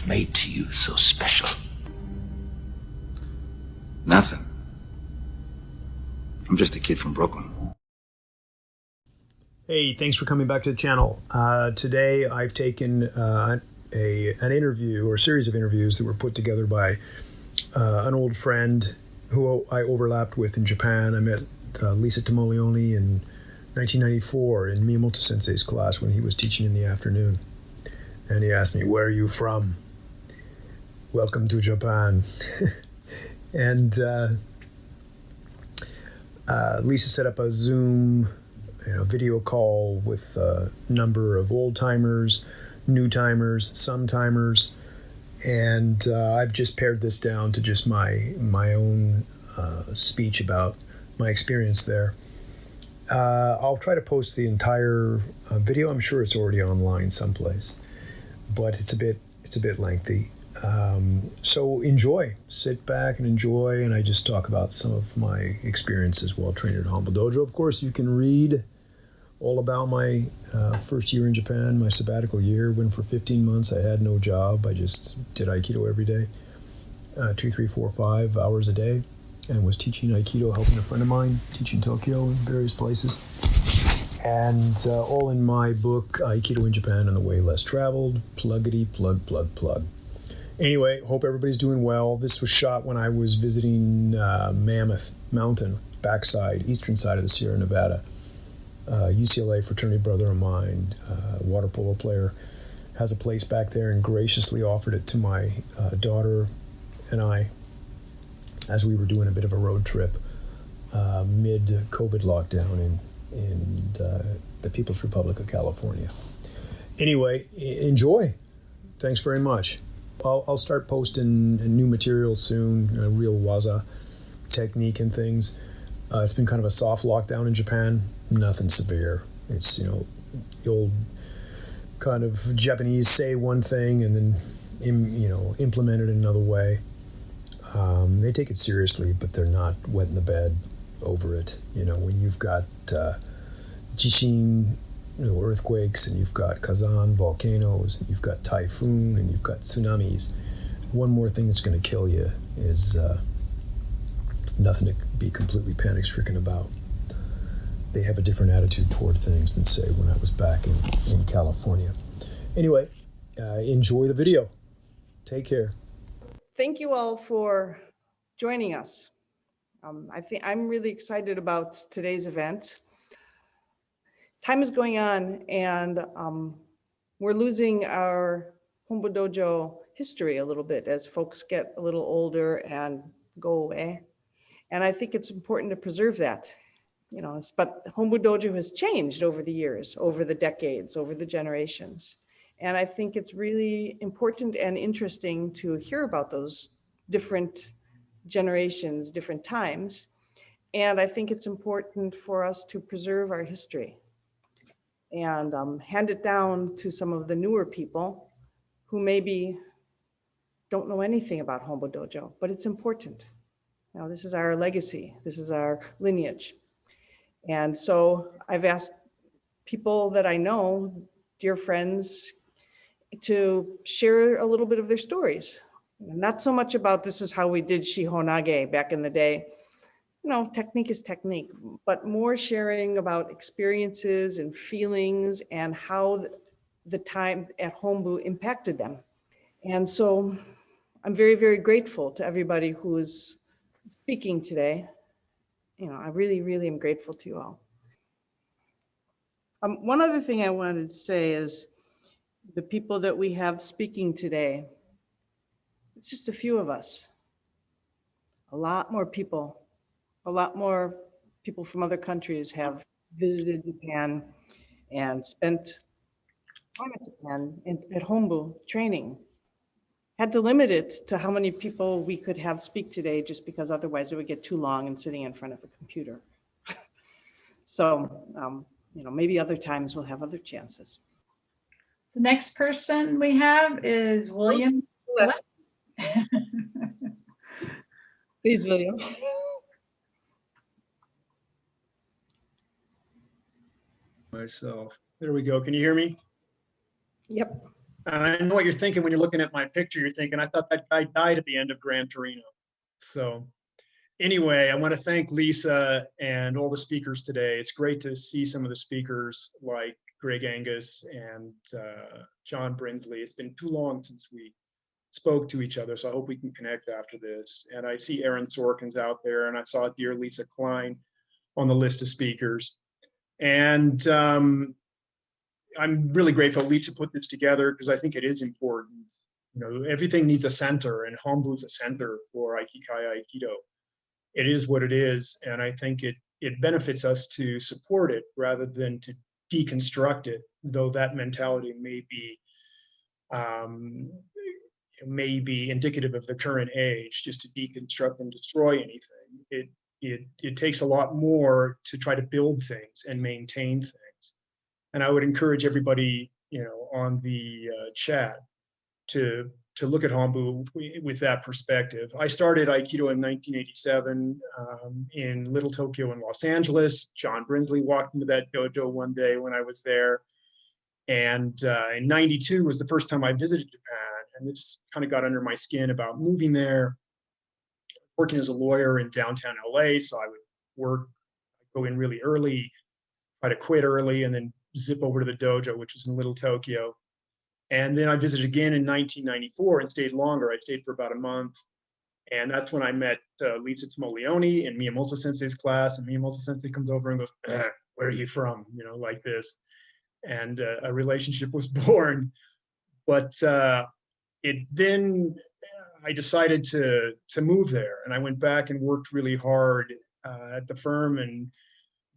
What made to you so special? Nothing. I'm just a kid from Brooklyn. Hey, thanks for coming back to the channel. Today I've taken an interview or a series of interviews that were put together by an old friend who I overlapped with in Japan. I met Lisa Timoleone in 1994 in Miyamoto Sensei's class when he was teaching in the afternoon. And he asked me, "Where are you from? Welcome to Japan." And Lisa set up a Zoom video call with a number of old timers, new timers, some timers, and I've just pared this down to just my own speech about my experience there. I'll try to post the entire video. I'm sure it's already online someplace, but it's a bit lengthy. So enjoy, sit back and enjoy, and I just talk about some of my experiences while training at Hombu Dojo. Of course, you can read all about my first year in Japan, my sabbatical year. Went for 15 months. I had no job. I just did Aikido every day, 2, 3, 4, 5 hours a day, and was teaching Aikido, helping a friend of mine teach in Tokyo and various places. And all in my book, Aikido in Japan and the Way Less Traveled, pluggity, plug, plug, plug. Anyway, hope everybody's doing well. This was shot when I was visiting Mammoth Mountain, backside, eastern side of the Sierra Nevada. UCLA fraternity brother of mine, water polo player, has a place back there and graciously offered it to my daughter and I as we were doing a bit of a road trip mid-COVID lockdown in the People's Republic of California. Anyway, enjoy. Thanks very much. I'll start posting new material soon, real waza technique and things. It's been kind of a soft lockdown in Japan, nothing severe. It's, the old kind of Japanese say one thing and then, implement it another way. They take it seriously, but they're not wetting the bed over it. When you've got jishin, earthquakes, and you've got Kazan volcanoes, and you've got typhoon, and you've got tsunamis, one more thing that's going to kill you is nothing to be completely panic-stricken about. They have a different attitude toward things than, say, when I was back in California. Anyway, enjoy the video. Take care. Thank you all for joining us. I'm really excited about today's event. Time is going on, and we're losing our Hombu Dojo history a little bit as folks get a little older and go away. And I think it's important to preserve that. But Hombu Dojo has changed over the years, over the decades, over the generations. And I think it's really important and interesting to hear about those different generations, different times. And I think it's important for us to preserve our history and hand it down to some of the newer people who maybe don't know anything about Hombu Dojo, but it's important. This is our legacy. This is our lineage. And so I've asked people that I know, dear friends, to share a little bit of their stories. Not so much about this is how we did Shihonage back in the day. Technique is technique, but more sharing about experiences and feelings and how the time at Hombu impacted them. And so I'm very, very grateful to everybody who is speaking today. I really, really am grateful to you all. One other thing I wanted to say is the people that we have speaking today, it's just a few of us. A lot more people from other countries have visited Japan and spent time in Japan at Hombu training. Had to limit it to how many people we could have speak today, just because otherwise it would get too long and sitting in front of a computer. So, maybe other times we'll have other chances. The next person we have is William. Please, William. Myself. There we go. Can you hear me? Yep. And I know what you're thinking when you're looking at my picture. You're thinking, I thought that guy died at the end of Gran Torino. So anyway, I want to thank Lisa and all the speakers today. It's great to see some of the speakers like Greg Angus and John Brinsley. It's been too long since we spoke to each other, so I hope we can connect after this. And I see Aaron Sorkin's out there, and I saw dear Lisa Klein on the list of speakers. And I'm really grateful Lisa put this together because I think it is important. You know, everything needs a center, and Hombu is a center for Aikikai Aikido. It is what it is, and I think it benefits us to support it rather than to deconstruct it, though that mentality may be indicative of the current age, just to deconstruct and destroy anything. It takes a lot more to try to build things and maintain things. And I would encourage everybody, you know, on the chat to look at Hombu with that perspective. I started Aikido in 1987 in Little Tokyo in Los Angeles. John Brinsley walked into that dojo one day when I was there. And in 92 was the first time I visited Japan. And this kind of got under my skin about moving there, working as a lawyer in downtown LA. So I would go in really early, try to quit early, and then zip over to the dojo, which was in Little Tokyo. And then I visited again in 1994 and stayed longer. I stayed for about a month. And that's when I met Lisa Timoleone in Miyamoto Sensei's class. And Miyamoto Sensei comes over and goes, where are you from? You know, like this. And a relationship was born. But then I decided to move there. And I went back and worked really hard at the firm and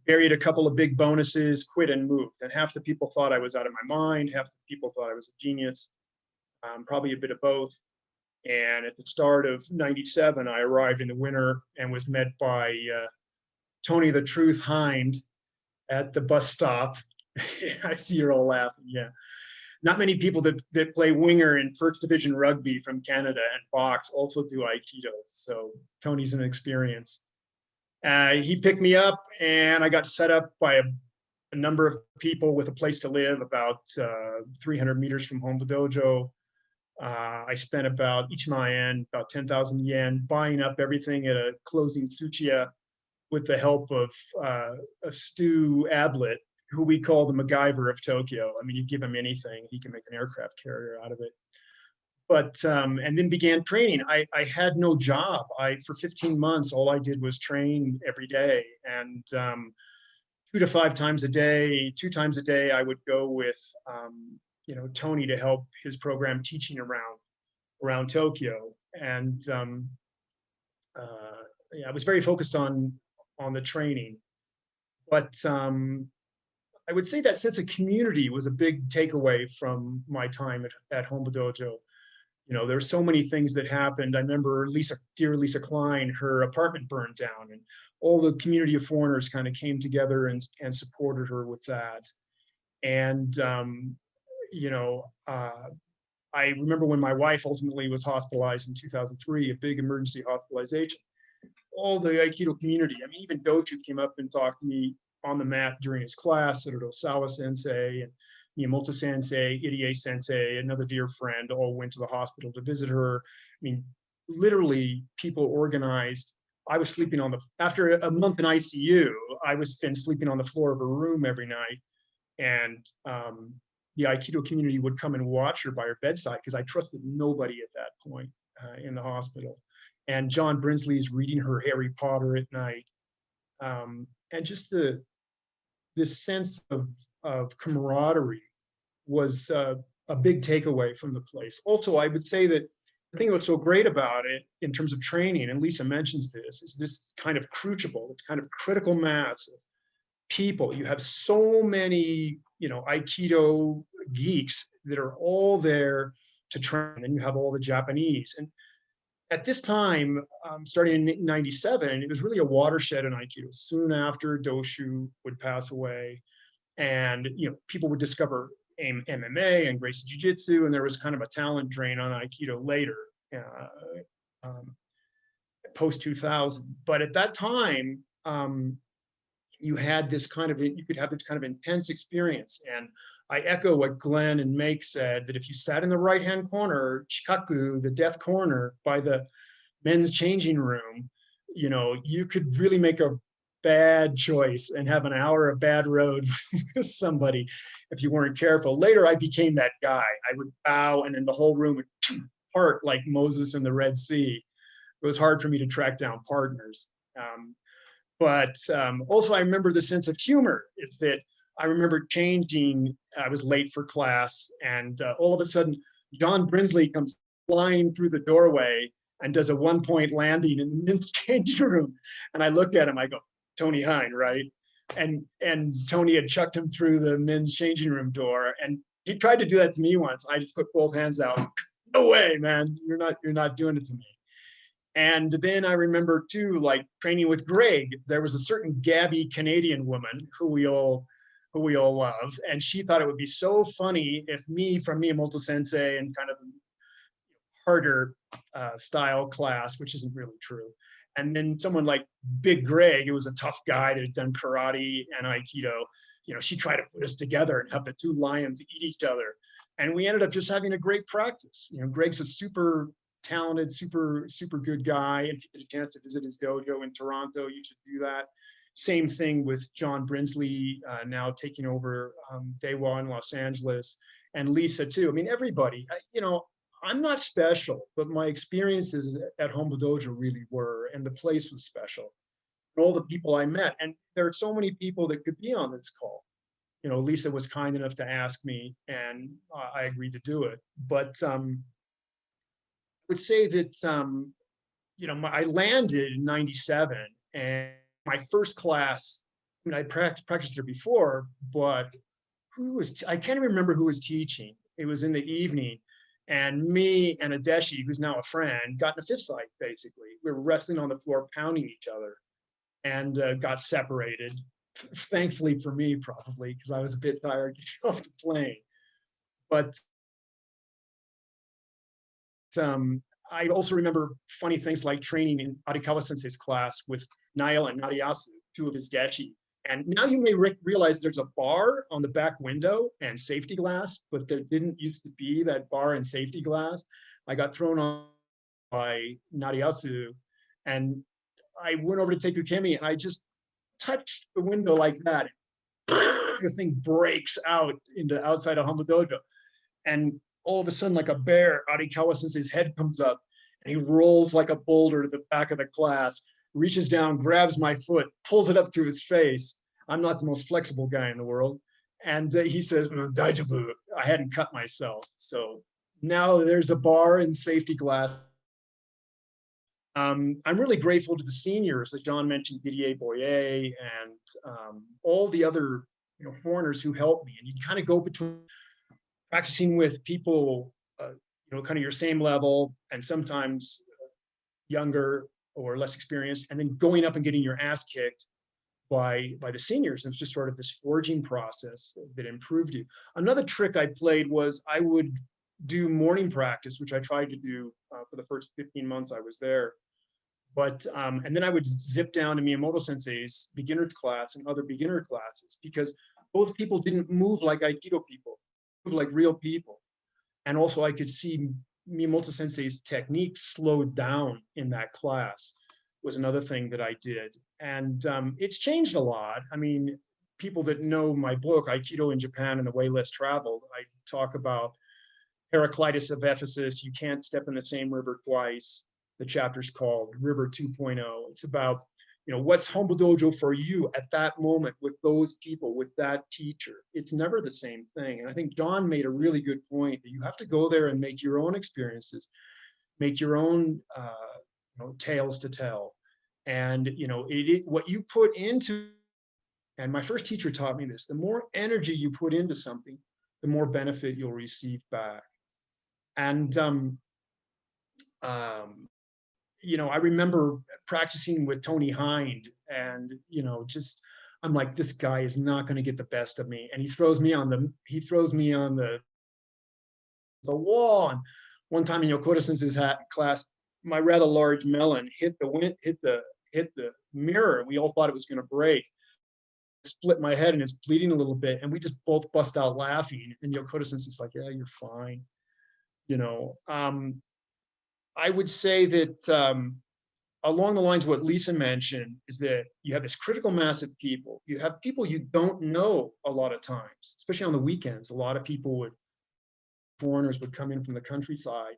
buried a couple of big bonuses, quit and moved. And half the people thought I was out of my mind. Half the people thought I was a genius, probably a bit of both. And at the start of 97, I arrived in the winter and was met by Tony the Truth Hind at the bus stop. I see you're all laughing, yeah. Not many people that play winger in first division rugby from Canada and box also do Aikido. So Tony's an experience. He picked me up and I got set up by a number of people with a place to live about 300 meters from Hombu Dojo. I spent about, Ichiman about 10,000 yen buying up everything at a closing Tsuchiya with the help of Stu Ablett, who we call the MacGyver of Tokyo. I mean, you give him anything, he can make an aircraft carrier out of it. But, and then began training. I had no job. For 15 months, all I did was train every day. And 2 to 5 times a day, 2 times a day, I would go with, you know, Tony to help his program teaching around Tokyo. And yeah, I was very focused on the training. But I would say that sense of community was a big takeaway from my time at Hombu Dojo. You know, there's so many things that happened. I remember dear Lisa Klein, her apartment burned down, and all the community of foreigners kind of came together and supported her with that. And, you know, I remember when my wife ultimately was hospitalized in 2003, a big emergency hospitalization. All the Aikido community, I mean, even Dochu came up and talked to me on the mat during his class, Sawa Sensei and Miyamoto Sensei, Irie Sensei, another dear friend, all went to the hospital to visit her. I mean, literally people organized. I was sleeping after a month in ICU, I was then sleeping on the floor of her room every night. And the Aikido community would come and watch her by her bedside because I trusted nobody at that point in the hospital. And John Brinsley's reading her Harry Potter at night. And just this sense of camaraderie was a big takeaway from the place. Also, I would say that the thing that's so great about it in terms of training, and Lisa mentions this, is this kind of crucible, this kind of critical mass of people. You have so many, you know, Aikido geeks that are all there to train, and you have all the Japanese. And at this time, starting in 97, it was really a watershed in Aikido. Soon after, Doshu would pass away, and you know, people would discover MMA and Gracie Jiu-Jitsu, and there was kind of a talent drain on Aikido later, post 2000. But at that time, you could have this kind of intense experience, and I echo what Glenn and Make said, that if you sat in the right-hand corner, chikaku, the death corner by the men's changing room, you know, you could really make a bad choice and have an hour of bad road with somebody if you weren't careful. Later, I became that guy. I would bow and then the whole room would part like Moses in the Red Sea. It was hard for me to track down partners. But also I remember the sense of humor is that I remember changing, I was late for class, and all of a sudden, John Brinsley comes flying through the doorway and does a one-point landing in the men's changing room. And I look at him, I go, Tony Hine, right? And Tony had chucked him through the men's changing room door. And he tried to do that to me once. I just put both hands out. No way, man, you're not doing it to me. And then I remember too, like training with Greg, there was a certain Gabby Canadian woman who we all love. And she thought it would be so funny if me from Miyamoto Sensei and kind of harder style class, which isn't really true. And then someone like Big Greg, who was a tough guy that had done karate and Aikido, you know, she tried to put us together and have the two lions eat each other. And we ended up just having a great practice. You know, Greg's a super talented, super good guy. If you get a chance to visit his dojo in Toronto, you should do that. Same thing with John Brinsley now taking over Dewa in Los Angeles, and Lisa too. I mean, everybody, you know, I'm not special, but my experiences at Hombu Dojo really were, and the place was special. And all the people I met, and there are so many people that could be on this call. You know, Lisa was kind enough to ask me, and I agreed to do it. But I would say that, you know, I landed in '97, and my first class, I mean, I practiced there before, but I can't even remember who was teaching. It was in the evening, and me and Adeshi, who's now a friend, got in a fist fight, basically. We were wrestling on the floor, pounding each other, and got separated. Thankfully for me, probably, because I was a bit tired getting off the plane. But I also remember funny things like training in Arikawa Sensei's class with Nail and Nariyasu, two of his dechi. And now you may realize there's a bar on the back window and safety glass, but there didn't used to be that bar and safety glass. I got thrown on by Nariyasu, and I went over to take Ukemi, and I just touched the window like that. The thing breaks out into outside of Hombu Dojo. And all of a sudden, like a bear, Arikawa Sensei's head comes up, and he rolls like a boulder to the back of the class, reaches down, grabs my foot, pulls it up to his face. I'm not the most flexible guy in the world. And he says, Daijabu, I hadn't cut myself. So now there's a bar and safety glass. I'm really grateful to the seniors that John mentioned, Didier Boyer and all the other foreigners who helped me. And you kind of go between practicing with people, kind of your same level and sometimes younger or less experienced, and then going up and getting your ass kicked by the seniors. And it's just sort of this forging process that improved you. Another trick I played was I would do morning practice, which I tried to do for the first 15 months I was there. But, and then I would zip down to Miyamoto Sensei's beginner's class and other beginner classes, because both people didn't move like Aikido people, move like real people. And also I could see Miyamoto Sensei's technique slowed down in that class was another thing that I did. And it's changed a lot. I mean, people that know my book, Aikido in Japan and the Way Less Traveled, I talk about Heraclitus of Ephesus, you can't step in the same river twice. The chapter's called River 2.0. It's about, what's Hombu Dojo for you at that moment with those people, with that teacher. It's never the same thing. And I think John made a really good point that you have to go there and make your own experiences, make your own tales to tell. And, what you put into, and my first teacher taught me this, the more energy you put into something, the more benefit you'll receive back. And, I remember practicing with Tony Hind, and I'm like, this guy is not going to get the best of me, and he throws me on the wall. And one time in Yokota Sensei's class, my rather large melon hit the mirror. We all thought it was going to break. split my head and it's bleeding a little bit. And we just both bust out laughing. And Yokota Sensei's like, yeah, you're fine. You know, I would say that along the lines of what Lisa mentioned is that you have this critical mass of people. You have people you don't know a lot of times, especially on the weekends. A lot of foreigners would come in from the countryside.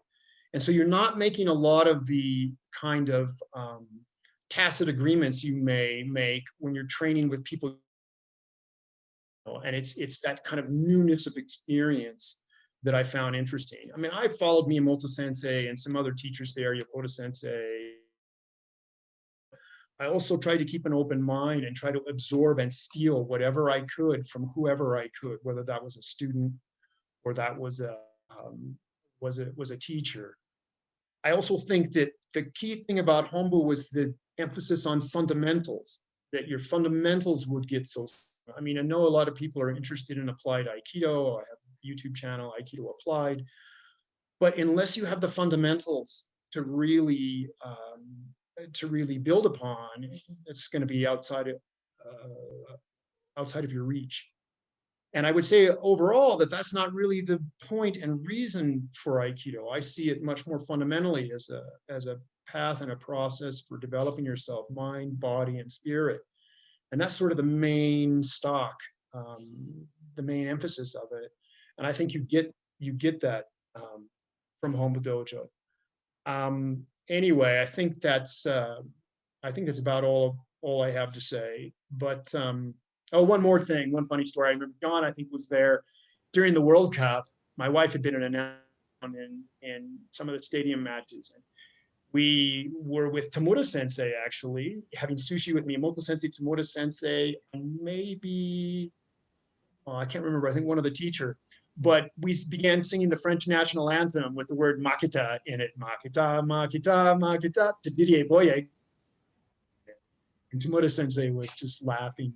And so you're not making a lot of the kind of tacit agreements you may make when you're training with people. And it's that kind of newness of experience that I found interesting. I mean, I followed Miyamoto Sensei and some other teachers there, Yokota Sensei. I also tried to keep an open mind and try to absorb and steal whatever I could from whoever I could, whether that was a student or that was a teacher. I also think that the key thing about Hombu was the emphasis on fundamentals, that your fundamentals would get so. I mean, I know a lot of people are interested in applied Aikido. I have a YouTube channel, Aikido Applied. But unless you have the fundamentals to really build upon, it's going to be outside of your reach. And I would say overall that that's not really the point and reason for Aikido. I see it much more fundamentally as a path and a process for developing yourself, mind, body, and spirit. And that's sort of the main stock, the main emphasis of it. And I think you get that from Hombu Dojo. Anyway, I think that's about all I have to say. But oh, one more thing, one funny story. I remember John, I think, was there during the World Cup. My wife had been an announcer in some of the stadium matches. And we were with Tamura Sensei, actually, having sushi with Miyamoto Sensei, Tamura Sensei, and maybe, I can't remember, I think one of the teacher. But we began singing the French national anthem with the word makita in it. Makita, makita, makita, to Didier Boye. And Tamura Sensei was just laughing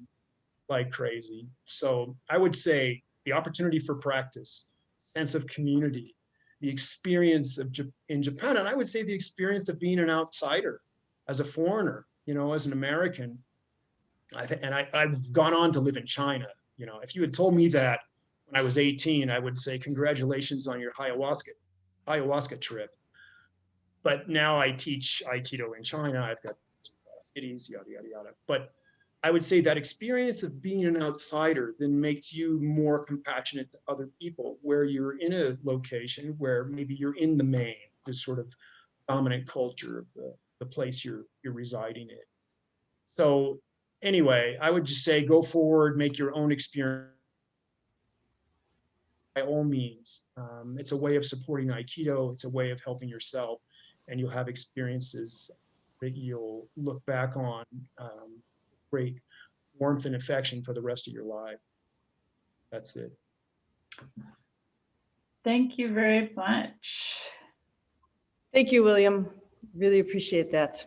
like crazy. So I would say the opportunity for practice, sense of community, the experience of in Japan, and I would say the experience of being an outsider as a foreigner, you know, as an American. I've gone on to live in China. You know, if you had told me that when I was 18, I would say, congratulations on your ayahuasca trip. But now I teach Aikido in China. I've got cities, yada, yada, yada. But I would say that experience of being an outsider then makes you more compassionate to other people, where you're in a location where maybe you're in the main, the sort of dominant culture of the place you're residing in. So anyway, I would just say go forward, make your own experience. By all means, it's a way of supporting Aikido. It's a way of helping yourself, and you'll have experiences that you'll look back on great warmth and affection for the rest of your life. That's it. Thank you very much. Thank you, William. Really appreciate that.